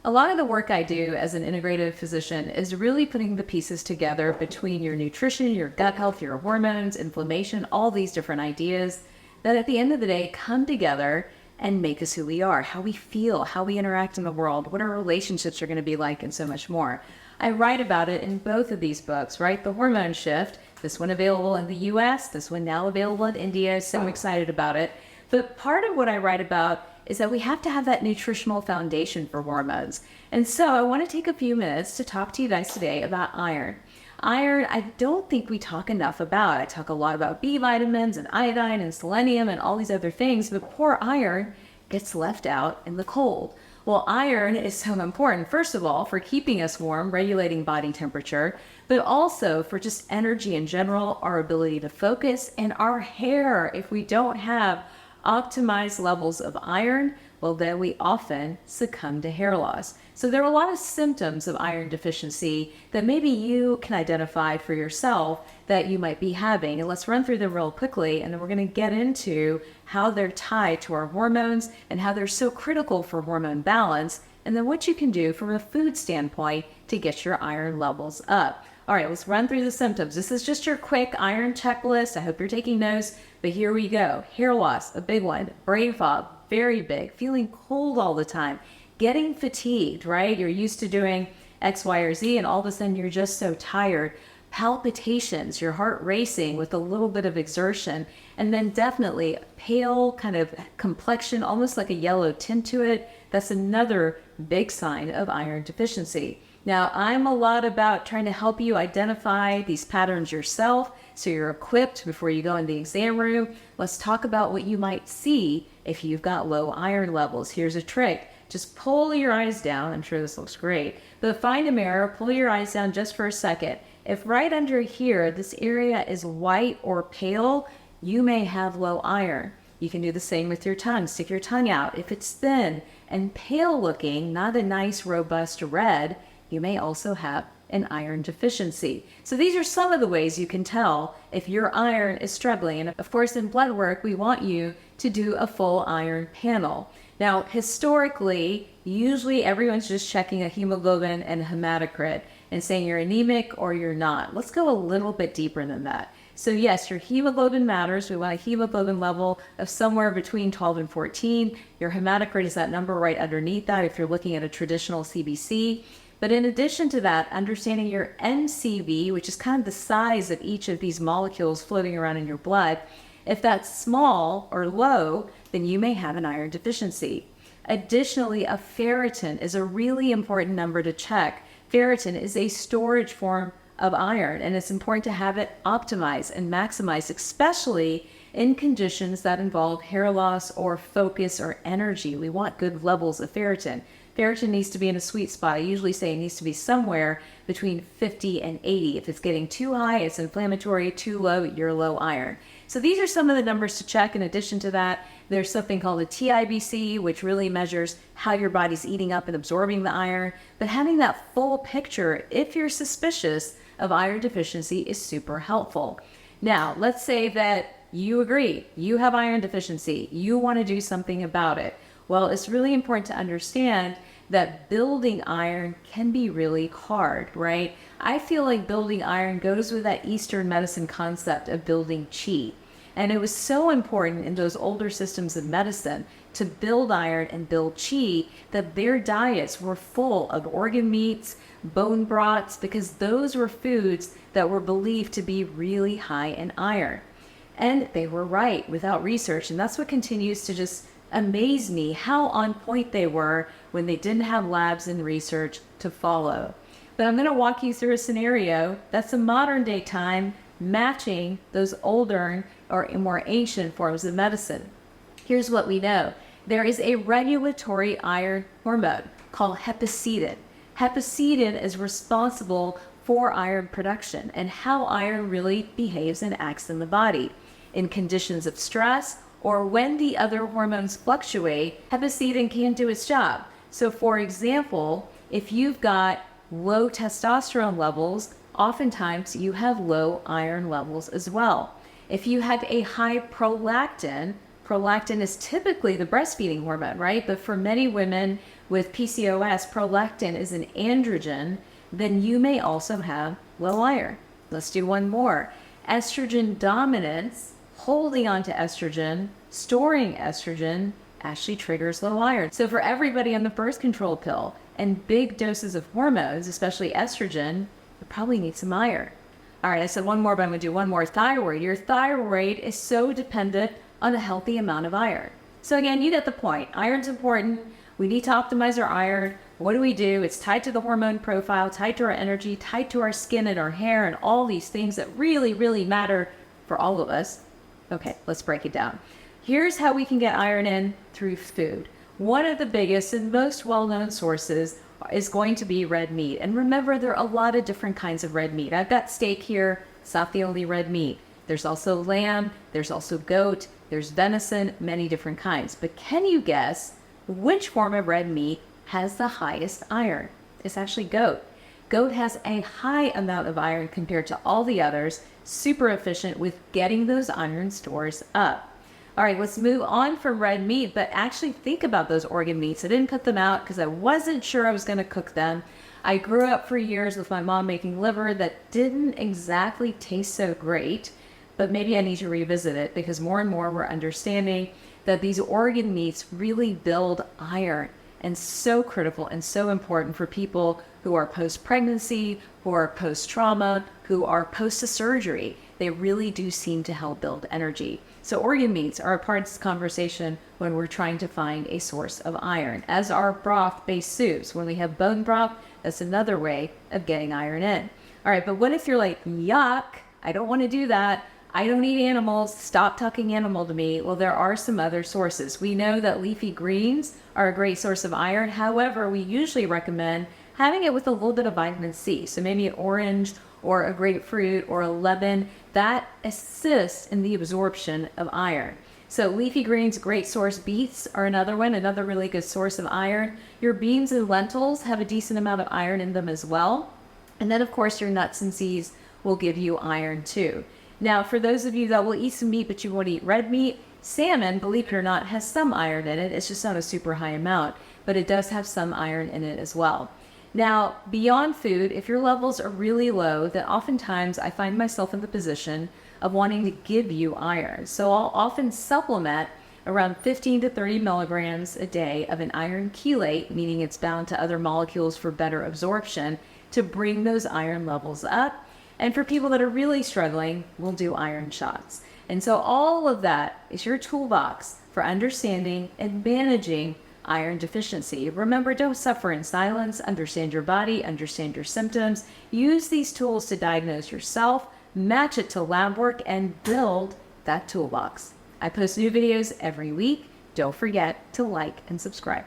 A lot of the work I do as an integrative physician is really putting the pieces together between your nutrition, your gut health, your hormones, inflammation, all these different ideas that at the end of the day come together and make us who we are, how we feel, how we interact in the world, what our relationships are going to be like, and so much more. I write about it in both of these books, right? The Hormone Shift, this one available in the US, this one now available in India, so I'm excited about it. But part of what I write about is that we have to have that nutritional foundation for hormones. And so I want to take a few minutes to talk to you guys today about iron. Iron, I don't think we talk enough about. I talk a lot about B vitamins and iodine and selenium and all these other things, but poor iron gets left out in the cold. Well, iron is so important, first of all, for keeping us warm, regulating body temperature, but also for just energy in general, our ability to focus, and our hair. If we don't have optimized levels of iron, well, then we often succumb to hair loss. So there are a lot of symptoms of iron deficiency that maybe you can identify for yourself that you might be having. And let's run through them real quickly, and then we're going to get into how they're tied to our hormones and how they're so critical for hormone balance, and then what you can do from a food standpoint to get your iron levels up. All right, let's run through the symptoms. This is just your quick iron checklist. I hope you're taking notes, but here we go. Hair loss, a big one. Brain fog, very big. Feeling cold all the time. Getting fatigued, right? You're used to doing X, Y, or Z, and all of a sudden you're just so tired. Palpitations, your heart racing with a little bit of exertion, and then definitely pale kind of complexion, almost like a yellow tint to it. That's another big sign of iron deficiency. Now, I'm a lot about trying to help you identify these patterns yourself so you're equipped before you go in the exam room. Let's talk about what you might see if you've got low iron levels. Here's a trick. Just pull your eyes down. I'm sure this looks great. But find a mirror, pull your eyes down just for a second. If right under here, this area is white or pale, you may have low iron. You can do the same with your tongue. Stick your tongue out. If it's thin and pale looking, not a nice robust red, you may also have an iron deficiency. So these are some of the ways you can tell if your iron is struggling. And of course, in blood work, we want you to do a full iron panel. Now, historically, usually everyone's just checking a hemoglobin and a hematocrit and saying you're anemic or you're not. Let's go a little bit deeper than that. So yes, your hemoglobin matters. We want a hemoglobin level of somewhere between 12 and 14. Your hematocrit is that number right underneath that if you're looking at a traditional CBC. But in addition to that, understanding your MCV, which is kind of the size of each of these molecules floating around in your blood, if that's small or low, then you may have an iron deficiency. Additionally, a ferritin is a really important number to check. Ferritin is a storage form of iron, and it's important to have it optimized and maximized, especially in conditions that involve hair loss or focus or energy. We want good levels of ferritin. Ferritin needs to be in a sweet spot. I usually say it needs to be somewhere between 50 and 80. If it's getting too high, it's inflammatory. Too low, you're low iron. So these are some of the numbers to check. In addition to that, there's something called a TIBC, which really measures how your body's eating up and absorbing the iron. But having that full picture, if you're suspicious of iron deficiency, is super helpful. Now, let's say that you agree, you have iron deficiency, you want to do something about it. Well, it's really important to understand that building iron can be really hard, right? I feel like building iron goes with that Eastern medicine concept of building chi. And it was so important in those older systems of medicine to build iron and build chi that their diets were full of organ meats, bone broths, because those were foods that were believed to be really high in iron. And they were right without research. And that's what continues to just amaze me, how on point they were when they didn't have labs and research to follow. But I'm going to walk you through a scenario that's a modern day time matching those older or more ancient forms of medicine. Here's what we know. There is a regulatory iron hormone called hepcidin. Hepcidin is responsible for iron production and how iron really behaves and acts in the body. In conditions of stress or when the other hormones fluctuate, hepcidin can't do its job. So for example, if you've got low testosterone levels, oftentimes you have low iron levels as well. If you have a high prolactin, prolactin is typically the breastfeeding hormone, right? But for many women with PCOS, prolactin is an androgen, then you may also have low iron. Let's do one more. Estrogen dominance, holding on to estrogen, storing estrogen, actually triggers low iron. So for everybody on the birth control pill and big doses of hormones, especially estrogen, you probably need some iron. All right, I said one more, but I'm going to do one more. Thyroid. Your thyroid is so dependent on a healthy amount of iron. So again, you get the point. Iron's important. We need to optimize our iron. What do? It's tied to the hormone profile, tied to our energy, tied to our skin and our hair and all these things that really, really matter for all of us. Okay, let's break it down. Here's how we can get iron in through food. One of the biggest and most well-known sources is going to be red meat. And remember, there are a lot of different kinds of red meat. I've got steak here. It's not the only red meat. There's also lamb. There's also goat. There's venison, many different kinds. But can you guess which form of red meat has the highest iron? It's actually goat. Goat has a high amount of iron compared to all the others, super efficient with getting those iron stores up. All right, let's move on from red meat, but actually think about those organ meats. I didn't put them out because I wasn't sure I was going to cook them. I grew up for years with my mom making liver that didn't exactly taste so great, but maybe I need to revisit it because more and more we're understanding that these organ meats really build iron, and so critical and so important for people who are post-pregnancy, who are post-trauma, who are post-surgery. They really do seem to help build energy. So organ meats are a part of this conversation when we're trying to find a source of iron, as are broth-based soups. When we have bone broth, that's another way of getting iron in. All right, but what if you're like, yuck, I don't want to do that. I don't eat animals. Stop talking animal to me. Well, there are some other sources. We know that leafy greens are a great source of iron. However, we usually recommend having it with a little bit of vitamin C. So maybe an orange or a grapefruit or a lemon that assists in the absorption of iron. So leafy greens, great source. Beets are another one, another really good source of iron. Your beans and lentils have a decent amount of iron in them as well. And then of course your nuts and seeds will give you iron too. Now, for those of you that will eat some meat, but you won't eat red meat, salmon, believe it or not, has some iron in it. It's just not a super high amount, but it does have some iron in it as well. Now, beyond food, if your levels are really low, then oftentimes I find myself in the position of wanting to give you iron. So I'll often supplement around 15 to 30 milligrams a day of an iron chelate, meaning it's bound to other molecules for better absorption, to bring those iron levels up. And for people that are really struggling, we'll do iron shots. And so all of that is your toolbox for understanding and managing iron deficiency. Remember, don't suffer in silence. Understand your body, understand your symptoms. Use these tools to diagnose yourself, match it to lab work, and build that toolbox. I post new videos every week. Don't forget to like and subscribe.